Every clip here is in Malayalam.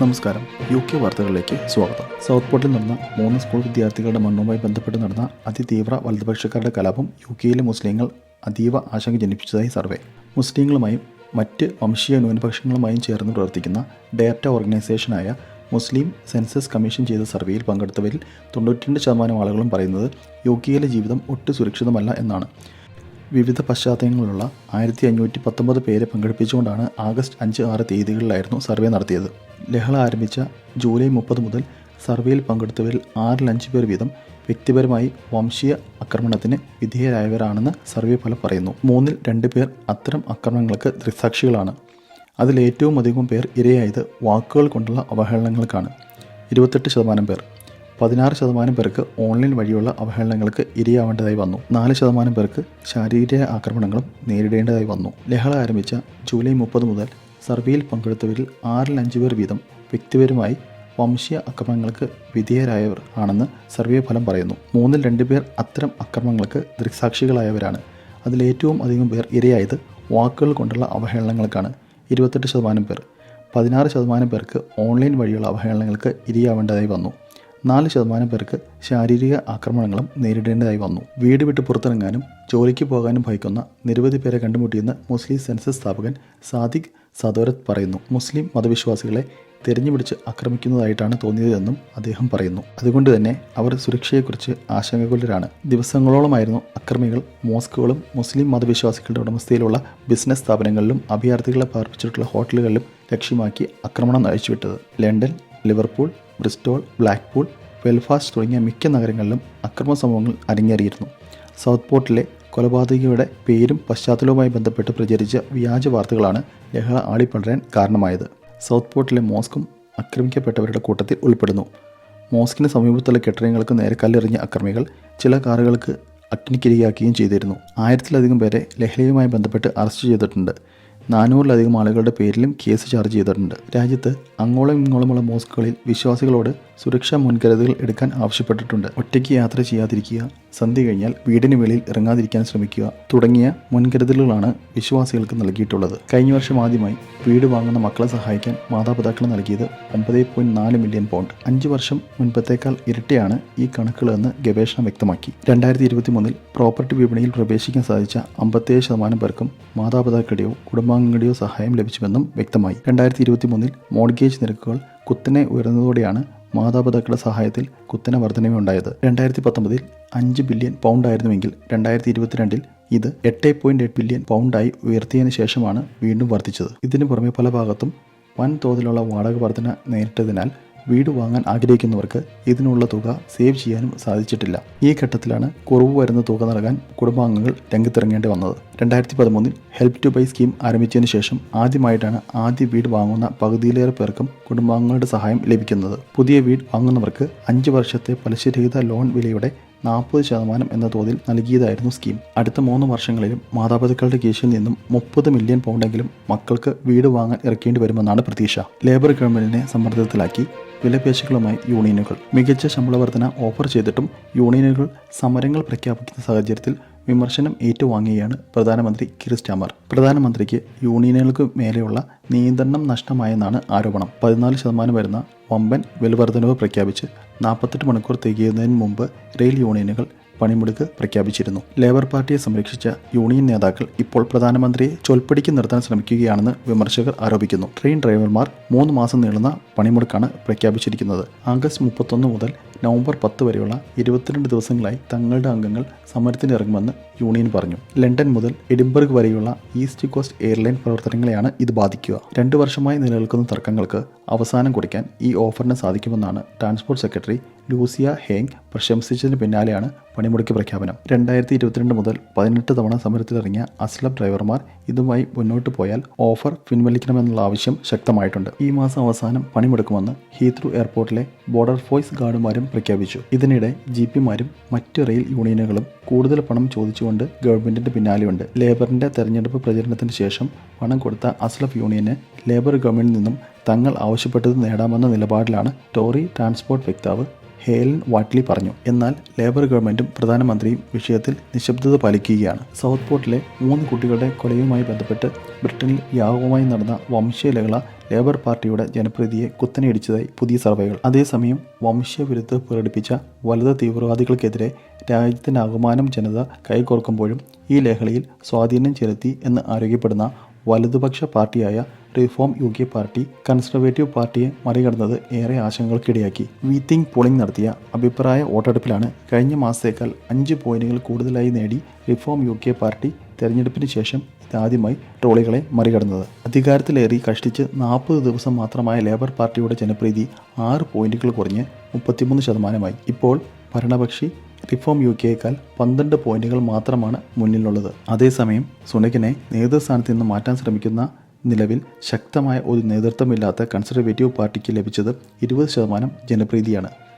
നമസ്കാരം. UK വാർത്തകളിലേക്ക് സ്വാഗതം. സൗത്ത് പോർട്ടിൽ നടന്ന 3 സ്കൂൾ വിദ്യാർത്ഥികളുടെ മരണവുമായി ബന്ധപ്പെട്ട് നടന്ന അതിതീവ്ര വലതുപക്ഷക്കാരുടെ കലാപം UKയിലെ മുസ്ലിങ്ങൾ അതീവ ആശങ്ക ജനിപ്പിച്ചതായി സർവേ. മുസ്ലിങ്ങളുമായും മറ്റ് വംശീയ ന്യൂനപക്ഷങ്ങളുമായും ചേർന്ന് പ്രവർത്തിക്കുന്ന ഡേറ്റ ഓർഗനൈസേഷനായ മുസ്ലിം സെൻസസ് കമ്മീഷൻ ചെയ്ത സർവേയിൽ പങ്കെടുത്തവരിൽ 92% ആളുകളും പറയുന്നത് UKയിലെ ജീവിതം ഒട്ടും സുരക്ഷിതമല്ല എന്നാണ്. വിവിധ പശ്ചാത്തലങ്ങളിലുള്ള 1519 പേരെ പങ്കെടുപ്പിച്ചുകൊണ്ടാണ് ആഗസ്റ്റ് 5-6 തീയതികളിലായിരുന്നു സർവേ നടത്തിയത്. ലഹള ആരംഭിച്ച ജൂലൈ 30 മുതൽ സർവേയിൽ പങ്കെടുത്തവരിൽ 6-5 പേർ വീതം വ്യക്തിപരമായി വംശീയ ആക്രമണത്തിന് വിധേയരായവരാണെന്ന് സർവേ ഫലം പറയുന്നു. 3-2 പേർ അത്തരം ആക്രമണങ്ങൾക്ക് ദൃക്സാക്ഷികളാണ്. അതിലേറ്റവും അധികം പേർ ഇരയായത് വാക്കുകൾ കൊണ്ടുള്ള അവഹേളനങ്ങൾക്കാണ്. 28% പേർ. 16% പേർക്ക് ഓൺലൈൻ വഴിയുള്ള അവഹേളനങ്ങൾക്ക് ഇരയാവേണ്ടതായി വന്നു. 4% പേർക്ക് ശാരീരിക ആക്രമണങ്ങളും നേരിടേണ്ടതായി വന്നു. ലഹള ആരംഭിച്ച ജൂലൈ 30 മുതൽ സർവേയിൽ പങ്കെടുത്തവരിൽ 6-5 പേർ വീതം വ്യക്തിപരമായി വംശീയ ആക്രമണങ്ങൾക്ക് വിധേയരായവർ ആണെന്ന് സർവേ ഫലം പറയുന്നു. 3-2 പേർ അത്തരം ആക്രമണങ്ങൾക്ക് ദൃക്സാക്ഷികളായവരാണ്. അതിലേറ്റവും അധികം പേർ ഇരയായത് വാക്കുകൾ കൊണ്ടുള്ള അവഹേളനങ്ങൾക്കാണ്. 28% പേർ. 16% പേർക്ക് ഓൺലൈൻ വഴിയുള്ള അവഹേളനങ്ങൾക്ക് ഇരയാവേണ്ടതായി വന്നു. 4% പേർക്ക് ശാരീരിക ആക്രമണങ്ങളും നേരിടേണ്ടതായി വന്നു. വീട് വിട്ട് പുറത്തിറങ്ങാനും ജോലിക്ക് പോകാനും ഭയക്കുന്ന നിരവധി പേരെ കണ്ടുമുട്ടിയെന്ന് മുസ്ലിം സെൻസസ് സ്ഥാപകൻ സാദിഖ് സദോരത്ത് പറയുന്നു. മുസ്ലിം മതവിശ്വാസികളെ തിരഞ്ഞുപിടിച്ച് ആക്രമിക്കുന്നതായിട്ടാണ് തോന്നിയതെന്നും അദ്ദേഹം പറയുന്നു. അതുകൊണ്ട് തന്നെ അവർ സുരക്ഷയെക്കുറിച്ച് ആശങ്കാകുലരാണ്. ദിവസങ്ങളോളമായിരുന്നു അക്രമികൾ മോസ്കുകളും മുസ്ലിം മതവിശ്വാസികളുടെ ഉടമസ്ഥയിലുള്ള ബിസിനസ് സ്ഥാപനങ്ങളിലും അഭയാർത്ഥികളെ പാർപ്പിച്ചിട്ടുള്ള ഹോട്ടലുകളിലും ലക്ഷ്യമാക്കി ആക്രമണം അഴിച്ചുവിട്ടത്. London, Liverpool, Bristol, Blackpool, Belfast തുടങ്ങിയ മിക്ക നഗരങ്ങളിലും അക്രമ സംഭവങ്ങൾ അരങ്ങേറിയിരുന്നു. സൗത്ത് പോർട്ടിലെ കൊലപാതകിയുടെ പേരും പശ്ചാത്തലവുമായി ബന്ധപ്പെട്ട് പ്രചരിച്ച വ്യാജ വാർത്തകളാണ് ലഹള ആളിപ്പടരാൻ കാരണമായത്. സൗത്ത് പോർട്ടിലെ മോസ്കും ആക്രമിക്കപ്പെട്ടവരുടെ കൂട്ടത്തിൽ ഉൾപ്പെടുന്നു. മോസ്കിന് സമീപത്തുള്ള കെട്ടിടങ്ങൾക്ക് നേരെ കല്ലെറിഞ്ഞ അക്രമികൾ ചില കാറുകൾക്ക് അഗ്നിക്കിരയാക്കുകയും ചെയ്തിരുന്നു. 1000-ലധികം പേരെ ലഹളയുമായി ബന്ധപ്പെട്ട് അറസ്റ്റ് ചെയ്തിട്ടുണ്ട്. 400-ലധികം ആളുകളുടെ പേരിലും കേസ് ചാർജ് ചെയ്തിട്ടുണ്ട്. രാജ്യത്ത് അങ്ങോളം ഇങ്ങോളമുള്ള മോസ്കുകളിൽ വിശ്വാസികളോട് സുരക്ഷാ മുൻകരുതലുകൾ എടുക്കാൻ ആവശ്യപ്പെട്ടിട്ടുണ്ട്. ഒറ്റയ്ക്ക് യാത്ര ചെയ്യാതിരിക്കുക, സന്ധ്യ കഴിഞ്ഞാൽ വീടിന് വെളിയിൽ ഇറങ്ങാതിരിക്കാൻ ശ്രമിക്കുക തുടങ്ങിയ മുൻകരുതലുകളാണ് വിശ്വാസികൾക്ക് നൽകിയിട്ടുള്ളത്. കഴിഞ്ഞ വർഷം ആദ്യമായി വീട് വാങ്ങുന്ന മക്കളെ സഹായിക്കാൻ മാതാപിതാക്കൾ നൽകിയത് 9.4 മില്യൺ പൗണ്ട്. 5 വർഷം മുൻപത്തേക്കാൾ ഇരട്ടിയാണ് ഈ കണക്കുകളെന്ന് ഗവേഷണം വ്യക്തമാക്കി. 2023 പ്രോപ്പർട്ടി വിപണിയിൽ പ്രവേശിക്കാൻ സാധിച്ച 57% പേർക്കും മാതാപിതാക്കളുടെയോ കുടുംബാംഗങ്ങളുടെയോ സഹായം ലഭിച്ചുവെന്നും വ്യക്തമായി. 2023 മോർഗേജ് നിരക്കുകൾ കുത്തനെ ഉയർന്നതോടെയാണ് മാതാപിതാക്കളുടെ സഹായത്തിൽ കുത്തനെ വർധനവുണ്ടായത്. 2019 5 ബില്യൺ പൗണ്ടായിരുന്നുവെങ്കിൽ 2022 ഇത് 8.8 ബില്യൺ പൗണ്ടായി ഉയർത്തിയതിനു ശേഷമാണ് വീണ്ടും വർദ്ധിച്ചത്. ഇതിനു പുറമെ പല ഭാഗത്തും വൻ തോതിലുള്ള വാടക വർധന നേരിട്ടതിനാൽ വീട് വാങ്ങാൻ ആഗ്രഹിക്കുന്നവർക്ക് ഇതിനുള്ള തുക സേവ് ചെയ്യാനും സാധിച്ചിട്ടില്ല. ഈ ഘട്ടത്തിലാണ് കുറവ് വരുന്ന തുക നൽകാൻ കുടുംബാംഗങ്ങൾ രംഗത്തിറങ്ങേണ്ടി വന്നത്. 2013 ഹെൽപ്പ് ടു ബൈ സ്കീം ആരംഭിച്ചതിന് ശേഷം ആദ്യമായിട്ടാണ് ആദ്യ വീട് വാങ്ങുന്ന പകുതിയിലേറെ പേർക്കും കുടുംബാംഗങ്ങളുടെ സഹായം ലഭിക്കുന്നത്. പുതിയ വീട് വാങ്ങുന്നവർക്ക് 5 വർഷത്തെ പലിശരഹിത ലോൺ വിലയുടെ 40% എന്ന തോതിൽ നൽകിയതായിരുന്നു സ്കീം. അടുത്ത 3 വർഷങ്ങളിലും മാതാപിതാക്കളുടെ കേസിൽ നിന്നും 30 മില്യൺ പൗണ്ടെങ്കിലും മക്കൾക്ക് വീട് വാങ്ങാൻ ഇറക്കേണ്ടി വരുമെന്നാണ് പ്രതീക്ഷ. ലേബർ ഗവൺമെന്റിനെ സമ്മർദ്ദത്തിലാക്കി വിലപേശലുകളുമായി യൂണിയനുകൾ. മികച്ച ശമ്പള വർധന ഓഫർ ചെയ്തിട്ടും യൂണിയനുകൾ സമരങ്ങൾ പ്രഖ്യാപിക്കുന്ന സാഹചര്യത്തിൽ വിമർശനം ഏറ്റുവാങ്ങുകയാണ് പ്രധാനമന്ത്രി കീർ സ്റ്റാമർ. പ്രധാനമന്ത്രിക്ക് യൂണിയനുകൾക്ക് മേലെയുള്ള നിയന്ത്രണം നഷ്ടമായെന്നാണ് ആരോപണം. 14% വരുന്ന വമ്പൻ വിലവർധനവ് പ്രഖ്യാപിച്ച് 48 മണിക്കൂർ തികയുന്നതിന് മുമ്പ് റെയിൽ യൂണിയനുകൾ പണിമുടക്ക് പ്രഖ്യാപിച്ചിരുന്നു. ലേബർ പാർട്ടിയെ സംരക്ഷിച്ച യൂണിയൻ നേതാക്കൾ ഇപ്പോൾ പ്രധാനമന്ത്രിയെ ചൊൽപ്പടിക്ക് നിർത്താൻ ശ്രമിക്കുകയാണെന്ന് വിമർശകർ ആരോപിക്കുന്നു. ട്രെയിൻ ഡ്രൈവർമാർ 3 മാസം നീളുന്ന പണിമുടക്കാണ് പ്രഖ്യാപിച്ചിരിക്കുന്നത്. ആഗസ്റ്റ് 31 മുതൽ നവംബർ 10 വരെയുള്ള 22 ദിവസങ്ങളായി തങ്ങളുടെ അംഗങ്ങൾ സമരത്തിനിറങ്ങുമെന്ന് യൂണിയൻ പറഞ്ഞു. ലണ്ടൻ മുതൽ എഡിൻബർഗ് വരെയുള്ള ഈസ്റ്റ് കോസ്റ്റ് എയർലൈൻ പ്രവർത്തനങ്ങളെയാണ് ഇത് ബാധിക്കുക. 2 വർഷമായി നിലനിൽക്കുന്ന തർക്കങ്ങൾക്ക് അവസാനം കുറിക്കാൻ ഈ ഓഫറിന് സാധിക്കുമെന്നാണ് ട്രാൻസ്പോർട്ട് സെക്രട്ടറി ലൂസിയ ഹേങ് പ്രശംസിച്ചതിന് പിന്നാലെയാണ് പണിമുടക്ക് പ്രഖ്യാപനം. 2022 മുതൽ 18 തവണ സമരത്തിലിറങ്ങിയ അസ്ലബ് ഡ്രൈവർമാർ ഇതുമായി മുന്നോട്ട് പോയാൽ ഓഫർ പിൻവലിക്കണമെന്നുള്ള ആവശ്യം ശക്തമായിട്ടുണ്ട്. ഈ മാസം അവസാനം പണിമുടക്കുമെന്ന് ഹീത്രൂ എയർപോർട്ടിലെ ബോർഡർ ഫോഴ്സ് ഗാർഡുമാരും പ്രഖ്യാപിച്ചു. ഇതിനിടെ GP-മാരും മറ്റ് റെയിൽ യൂണിയനുകളും കൂടുതൽ പണം ചോദിച്ചുകൊണ്ട് ഗവൺമെന്റിന്റെ പിന്നാലെയുണ്ട്. ലേബറിന്റെ തെരഞ്ഞെടുപ്പ് പ്രചരണത്തിന് ശേഷം പണം കൊടുത്ത അസ്ലഫ് യൂണിയന് ലേബർ ഗവൺമെന്റിൽ നിന്നും തങ്ങൾ ആവശ്യപ്പെട്ടത് നേടാമെന്ന നിലപാടിലാണ് ടോറി ട്രാൻസ്പോർട്ട് വക്താവ് ഹേലൻ വാട്ട്ലി പറഞ്ഞു. എന്നാൽ ലേബർ ഗവൺമെന്റും പ്രധാനമന്ത്രിയും വിഷയത്തിൽ നിശബ്ദത പാലിക്കുകയാണ്. സൗത്ത് പോർട്ടിലെ 3 കുട്ടികളുടെ കൊലയുമായി ബന്ധപ്പെട്ട് ബ്രിട്ടനിൽ വ്യാപകമായി നടന്ന വംശീയലഹള ലേബർ പാർട്ടിയുടെ ജനപ്രീതിയെ കുത്തനെയിടിച്ചതായി പുതിയ സർവേകൾ. അതേസമയം വംശീയവിരുദ്ധത പ്രകടിപ്പിച്ച വലത് തീവ്രവാദികൾക്കെതിരെ രാജ്യത്തിനാകമാനം ജനത കൈകോർക്കുമ്പോഴും ഈ ലഹളയിൽ സ്വാധീനം ചെലുത്തി എന്ന് ആരോഗ്യപ്പെടുന്ന വലതുപക്ഷ പാർട്ടിയായ റിഫോം UK പാർട്ടി കൺസർവേറ്റീവ് പാർട്ടിയെ മറികടന്നത് ഏറെ ആശങ്കകൾക്കിടയാക്കി. വി തിങ്ക് പോളിംഗ് നടത്തിയ അഭിപ്രായ വോട്ടെടുപ്പിലാണ് കഴിഞ്ഞ മാസത്തേക്കാൾ 5 പോയിന്റുകൾ കൂടുതലായി നേടി റിഫോം UK പാർട്ടി തെരഞ്ഞെടുപ്പിന് ശേഷം ഇതാദ്യമായി ട്രോളികളെ മറികടന്നത്. അധികാരത്തിലേറി കഷ്ടിച്ച് 40 ദിവസം മാത്രമായ ലേബർ പാർട്ടിയുടെ ജനപ്രീതി 6 പോയിന്റുകൾ കുറഞ്ഞ് 33%. ഇപ്പോൾ ഭരണപക്ഷി റിഫോം UKയേക്കാൾ 12 പോയിന്റുകൾ മാത്രമാണ് മുന്നിലുള്ളത്. അതേസമയം സുനകിനെ നേതൃസ്ഥാനത്ത് നിന്ന് മാറ്റാൻ ശ്രമിക്കുന്ന നിലവിൽ ശക്തമായ ഒരു നേതൃത്വമില്ലാത്ത കൺസർവേറ്റീവ് പാർട്ടിക്ക് ലഭിച്ചത് 20% ജനപ്രീതിയാണ്.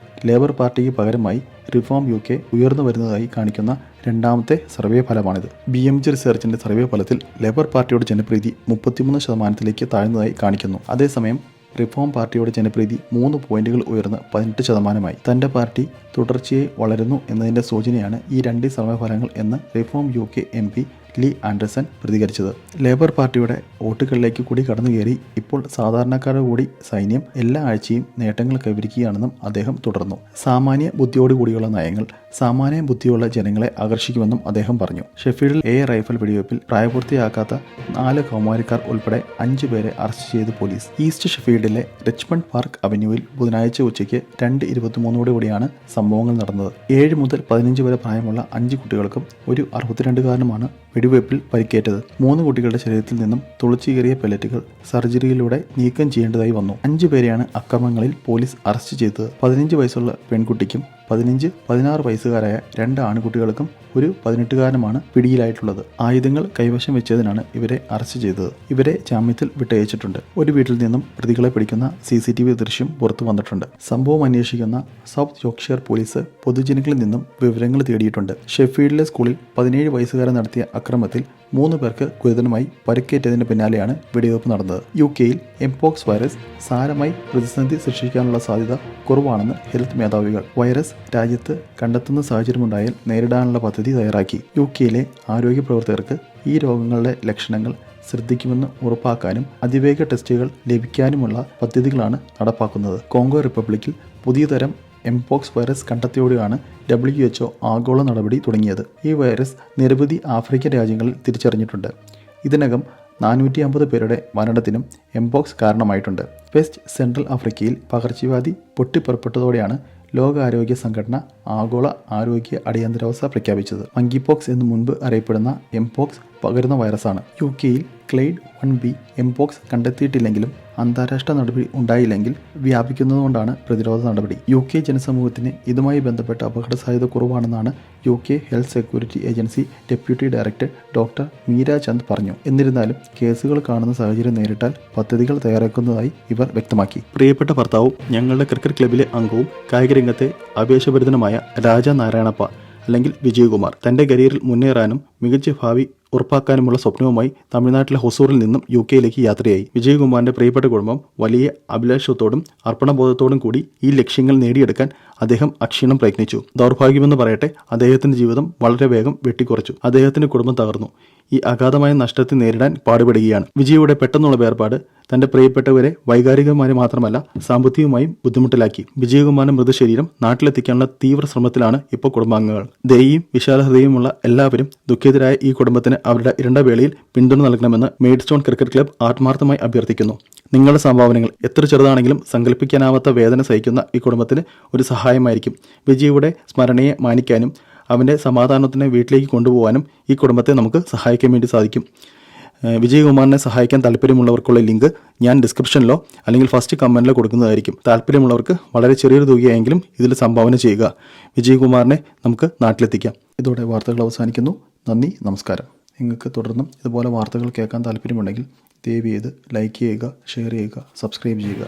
ലേബർ പാർട്ടിക്ക് പകരമായി റിഫോം UK ഉയർന്നു വരുന്നതായി കാണിക്കുന്ന രണ്ടാമത്തെ സർവേ ഫലമാണിത്. BMG റിസർച്ചിൻ്റെ സർവേ ഫലത്തിൽ ലേബർ പാർട്ടിയുടെ ജനപ്രീതി 33%ലേക്ക് താഴ്ന്നതായി കാണിക്കുന്നു. അതേസമയം റിഫോം പാർട്ടിയുടെ ജനപ്രീതി 3 പോയിന്റുകൾ ഉയർന്ന് 18%. തൻ്റെ പാർട്ടി തുടർച്ചയായി വളരുന്നു എന്നതിൻ്റെ സൂചനയാണ് ഈ 2 സർവേ ഫലങ്ങൾ എന്ന് reform UK MP Lee Anderson പ്രതികരിച്ചത്. ലേബർ പാർട്ടിയുടെ വോട്ടുകളിലേക്ക് കൂടി കടന്നുകയറി ഇപ്പോൾ സാധാരണക്കാരുടെ കൂടി സൈന്യം എല്ലാ ആഴ്ചയും നേട്ടങ്ങൾ കൈവരിക്കുകയാണെന്നും അദ്ദേഹം തുടർന്നു. സാമാന്യ ബുദ്ധിയോടുകൂടിയുള്ള നയങ്ങൾ സാമാന്യ ബുദ്ധിയുള്ള ജനങ്ങളെ ആകർഷിക്കുമെന്നും അദ്ദേഹം പറഞ്ഞു. ഷെഫീൽഡിൽ റൈഫൽ വെടിവയ്പിൽ പ്രായപൂർത്തിയാക്കാത്ത 4 കൗമാരക്കാർ ഉൾപ്പെടെ 5 പേരെ അറസ്റ്റ് ചെയ്ത് പോലീസ്. ഈസ്റ്റ് ഷെഫീൽഡിലെ റിച്ച്മണ്ട് പാർക്ക് അവന്യൂവിൽ ബുധനാഴ്ച ഉച്ചയ്ക്ക് 2:23 സംഭവങ്ങൾ നടന്നത്. 7 മുതൽ 15 വരെ പ്രായമുള്ള 5 കുട്ടികൾക്കും ഒരു 62-കാരനുമാണ് വെടിവയ്പിൽ പരിക്കേറ്റത്. 3 കുട്ടികളുടെ ശരീരത്തിൽ നിന്നും തുളച്ചുകയറിയ പെല്ലറ്റുകൾ സർജറിയിലൂടെ നീക്കം ചെയ്യേണ്ടതായി വന്നു. 5 പേരെയാണ് അക്രമങ്ങളിൽ പോലീസ് അറസ്റ്റ് ചെയ്തത്. 15 വയസ്സുള്ള പെൺകുട്ടിക്കും 15-16 വയസ്സുകാരായ 2 ആൺകുട്ടികൾക്കും ഒരു 18-കാരനുമാണ് പിടിയിലായിട്ടുള്ളത്. ആയുധങ്ങൾ കൈവശം വെച്ചതിനാണ് ഇവരെ അറസ്റ്റ് ചെയ്തത്. ഇവരെ ജാമ്യത്തിൽ വിട്ടയച്ചിട്ടുണ്ട്. ഒരു വീട്ടിൽ നിന്നും പ്രതികളെ പിടിക്കുന്ന CCTV ദൃശ്യം പുറത്തു വന്നിട്ടുണ്ട്. സംഭവം അന്വേഷിക്കുന്ന സൗത്ത് യോർക്ക്ഷയർ പോലീസ് പൊതുജനങ്ങളിൽ നിന്നും വിവരങ്ങൾ തേടിയിട്ടുണ്ട്. ഷെഫീൽഡിലെ സ്കൂളിൽ 17 വയസ്സുകാരൻ നടത്തിയ അക്രമത്തിൽ 3 പേർക്ക് ഗുരുതരമായി പരിക്കേറ്റതിന് പിന്നാലെയാണ് വെടിവയ്പ് നടന്നത്. UKയിൽ എംപോക്സ് വൈറസ് സാരമായി പ്രതിസന്ധി സൃഷ്ടിക്കാനുള്ള സാധ്യത കുറവാണെന്ന് ഹെൽത്ത് മേധാവികൾ. വൈറസ് രാജ്യത്ത് കണ്ടെത്തുന്ന സാഹചര്യമുണ്ടായാൽ നേരിടാനുള്ള പദ്ധതി തയ്യാറാക്കി. UKയിലെ ആരോഗ്യ പ്രവർത്തകർക്ക് ഈ രോഗങ്ങളുടെ ലക്ഷണങ്ങൾ ശ്രദ്ധിക്കുമെന്ന് ഉറപ്പാക്കാനും അതിവേഗ ടെസ്റ്റുകൾ ലഭിക്കാനുമുള്ള പദ്ധതികളാണ് നടപ്പാക്കുന്നത്. കോങ്കോ റിപ്പബ്ലിക്കിൽ പുതിയ തരം എംപോക്സ് വൈറസ് കണ്ടെത്തിയോടെയാണ് WHO ആഗോള നടപടി തുടങ്ങിയത്. ഈ വൈറസ് നിരവധി ആഫ്രിക്കൻ രാജ്യങ്ങളിൽ തിരിച്ചറിഞ്ഞിട്ടുണ്ട്. ഇതിനകം 450 പേരുടെ മരണത്തിനും എംപോക്സ് കാരണമായിട്ടുണ്ട്. വെസ്റ്റ് സെൻട്രൽ ആഫ്രിക്കയിൽ പകർച്ചവ്യാധി പൊട്ടിപ്പുറപ്പെട്ടതോടെയാണ് ലോകാരോഗ്യ സംഘടന ആഗോള ആരോഗ്യ അടിയന്തരാവസ്ഥ പ്രഖ്യാപിച്ചത്. മങ്കിപോക്സ് എന്ന് മുൻപ് അറിയപ്പെടുന്ന എംപോക്സ് പകരുന്ന വൈറസാണ്. UKയിൽ ക്ലെയ്ഡ് 1b എംപോക്സ് കണ്ടെത്തിയിട്ടില്ലെങ്കിലും അന്താരാഷ്ട്ര നടപടി ഉണ്ടായില്ലെങ്കിൽ വ്യാപിക്കുന്നതുകൊണ്ടാണ് പ്രതിരോധ നടപടി. UK ജനസമൂഹത്തിന് ഇതുമായി ബന്ധപ്പെട്ട അപകട സാധ്യത കുറവാണെന്നാണ് UK health security agency deputy director doctor Meera Chand പറഞ്ഞു. എന്നിരുന്നാലും കേസുകൾ കാണുന്ന സാഹചര്യം നേരിട്ടാൽ പദ്ധതികൾ തയ്യാറാക്കുന്നതായി ഇവർ വ്യക്തമാക്കി. പ്രിയപ്പെട്ട ഭർത്താവും ഞങ്ങളുടെ ക്രിക്കറ്റ് ക്ലബിലെ അംഗവും കായികരംഗത്തെ ആവേശഭരിതനുമായ രാജ നാരായണപ്പ അല്ലെങ്കിൽ വിജയകുമാർ തൻ്റെ കരിയറിൽ മുന്നേറാനും മികച്ച ഭാവി ഉറപ്പാക്കാനുമുള്ള സ്വപ്നവുമായി തമിഴ്നാട്ടിലെ ഹൊസൂറിൽ നിന്നും UKയിലേക്ക് യാത്രയായി. വിജയകുമാറിന്റെ പ്രിയപ്പെട്ട കുടുംബം വലിയ അഭിലാഷത്തോടും അർപ്പണബോധത്തോടും കൂടി ഈ ലക്ഷ്യങ്ങൾ നേടിയെടുക്കാൻ അദ്ദേഹം അക്ഷീണം പ്രയത്നിച്ചു. ദൗർഭാഗ്യമെന്ന് പറയട്ടെ, അദ്ദേഹത്തിന്റെ ജീവിതം വളരെ വേഗം വെട്ടിക്കുറച്ചു. അദ്ദേഹത്തിന്റെ കുടുംബം തകർന്നു. ഈ അഗാധമായ നഷ്ടത്തെ നേരിടാൻ പാടുപെടുകയാണ്. വിജയുടെ പെട്ടെന്നുള്ള വേർപാട് തന്റെ പ്രിയപ്പെട്ടവരെ വൈകാരികമായി മാത്രമല്ല സാമ്പത്തികമായും ബുദ്ധിമുട്ടിലാക്കി. വിജയകുമാറിന്റെ മൃതശരീരം നാട്ടിലെത്തിക്കാനുള്ള തീവ്ര ശ്രമത്തിലാണ് ഇപ്പോൾ കുടുംബാംഗങ്ങൾ. ദയയും വിശാലഹൃദയവുമുള്ള എല്ലാവരും ദുഃഖിതരായ ഈ കുടുംബത്തിന് അവരുടെ ഇരുണ്ട വേളയിൽ പിന്തുണ നൽകണമെന്ന് മെയ്ഡ്സ്റ്റോൺ ക്രിക്കറ്റ് ക്ലബ് ആത്മാർത്ഥമായി അഭ്യർത്ഥിക്കുന്നു. നിങ്ങളുടെ സംഭാവനകൾ എത്ര ചെറുതാണെങ്കിലും സങ്കല്പിക്കാനാവാത്ത വേദന സഹിക്കുന്ന ഈ കുടുംബത്തിന് ഒരു സഹായമായിരിക്കും. വിജയുടെ സ്മരണയെ മാനിക്കാനും അവൻ്റെ സമാധാനത്തിനെ വീട്ടിലേക്ക് കൊണ്ടുപോകാനും ഈ കുടുംബത്തെ നമുക്ക് സഹായിക്കാൻ വേണ്ടി സാധിക്കും. വിജയകുമാറിനെ സഹായിക്കാൻ താല്പര്യമുള്ളവർക്കുള്ള ലിങ്ക് ഞാൻ ഡിസ്ക്രിപ്ഷനിലോ അല്ലെങ്കിൽ ഫസ്റ്റ് കമൻറ്റിലോ കൊടുക്കുന്നതായിരിക്കും. താല്പര്യമുള്ളവർക്ക് വളരെ ചെറിയൊരു തുകയായെങ്കിലും ഇതിൽ സംഭാവന ചെയ്യുക. വിജയകുമാറിനെ നമുക്ക് നാട്ടിലെത്തിക്കാം. ഇതോടെ വാർത്തകൾ അവസാനിക്കുന്നു. നന്ദി, നമസ്കാരം. നിങ്ങൾക്ക് തുടർന്നും ഇതുപോലെ വാർത്തകൾ കേൾക്കാൻ താല്പര്യമുണ്ടെങ്കിൽ ദയവ് ചെയ്ത് ലൈക്ക് ചെയ്യുക, ഷെയർ ചെയ്യുക, സബ്സ്ക്രൈബ് ചെയ്യുക.